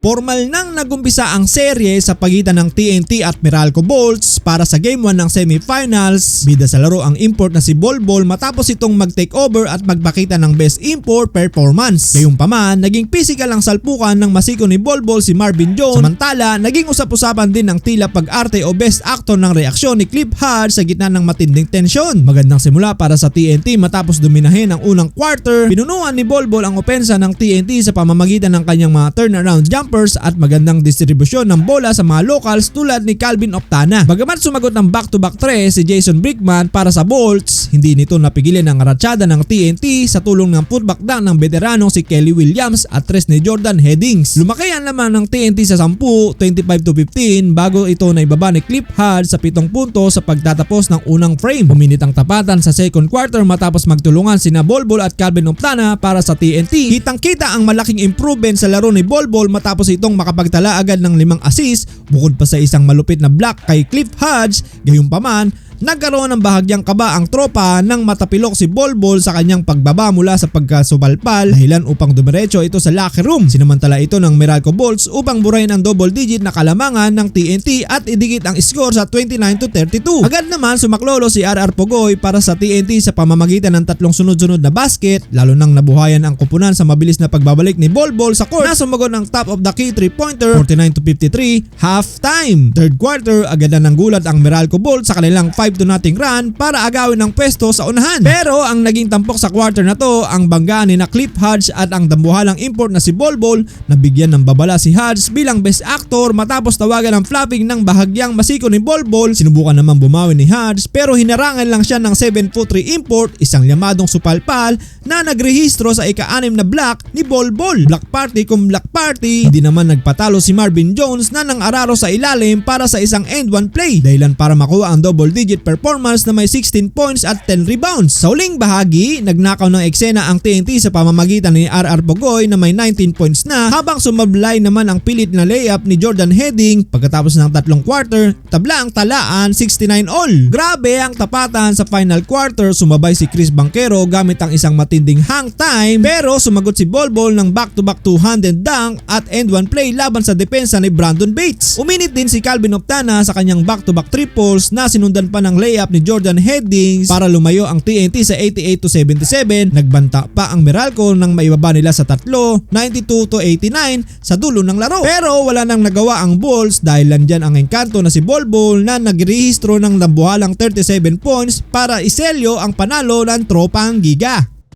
Formal nang nagumpisa ang serye sa pagitan ng TNT at Meralco Bolts para sa Game 1 ng semifinals. Bida sa laro ang import na si Bolbol matapos itong mag-takeover at magpakita ng best import performance. Gayunpaman, naging physical ang salpukan ng masiko ni Bolbol si Marvin Jones. Samantala, naging usap-usapan din ng tila pag-arte o best actor ng reaksyon ni Cliff Hodge sa gitna ng matinding tensyon. Magandang simula para sa TNT matapos dominahin ang unang quarter. Pinunuan ni Bolbol ang opensa ng TNT sa pamamagitan ng kanyang mga turnaround jump at magandang distribusyon ng bola sa mga locals tulad ni Calvin Optana. Bagamat sumagot ng back-to-back 3 si Jason Brickman para sa Bolts, hindi nito napigilan ang ratsyada ng TNT sa tulong ng putback dunk ng veteranong si Kelly Williams at 3 ni Jordan Headings. Lumaki ang laman ng TNT sa 10, 25-15 bago ito na ibaba ni Cliff Hodge sa 7 puntos sa pagtatapos ng unang frame. Puminit ang tapatan sa second quarter matapos magtulungan sina Bolbol at Calvin Optana para sa TNT. Kitang-kita ang malaking improvement sa laro ni Bolbol matapos itong makapagtala agad ng 5 assist bukod pa sa isang malupit na block kay Cliff Hodge. Gayunpaman, nagkaroon ng bahagyang kaba ang tropa nang matapilok si Bolbol sa kanyang pagbaba mula sa pagkasubalpal dahilan upang dumiretso ito sa locker room. Sinamantala ito ng Meralco Bolts upang burahin ang double digit na kalamangan ng TNT at idikit ang score sa 29-32. Agad naman sumaklolo si RR Pugoy para sa TNT sa pamamagitan ng 3 sunod-sunod na basket, lalo nang nabuhayan ang kupunan sa mabilis na pagbabalik ni Bolbol sa court na sumagot ng top of the key 3-pointer 49-53 halftime. Third quarter, agad na nanggulat ang Meralco Bolts sa kanilang 5-0 run para agawin ang pwesto sa unahan. Pero ang naging tampok sa quarter na to ang banggaan ni na Cliff Hodge at ang dambuhalang import na si Bolbol. Nabigyan ng babala si Hodge bilang best actor matapos tawagan ng flopping ng bahagyang masiko ni Bolbol. Sinubukan naman bumawi ni Hodge pero hinarangan lang siya ng 7'3" import, isang yamadong supalpal na nagrehistro sa ika-6 na block ni Bolbol. Block party kung block party. Hindi naman nagpatalo si Marvin Jones na nang-araro sa ilalim para sa isang end one play dahilan para makuha ang double digit performance na may 16 points at 10 rebounds. Sa huling bahagi, nagnakaw ng eksena ang TNT sa pamamagitan ni RR Pugoy na may 19 points na habang sumablay naman ang pilit na layup ni Jordan Heading. Pagkatapos ng 3 quarter, tabla ang talaan 69 all. Grabe ang tapatan sa final quarter, sumabay si Chris Banchero gamit ang isang matinding hang time pero sumagot si Bolbol ng back-to-back 200 dunk at end one play laban sa depensa ni Brandon Bates. Uminit din si Calvin Optana sa kanyang back-to-back triples na sinundan pa ng layup ni Jordan Headings para lumayo ang TNT sa 88-77. Nagbanta pa ang Meralco nang maibaba nila sa 3, 92-89 sa dulo ng laro. Pero wala nang nagawa ang Bulls dahil nandyan ang engkanto na si Bolbol na nagrehistro ng dambuhalang 37 points para iselyo ang panalo ng tropang Giga.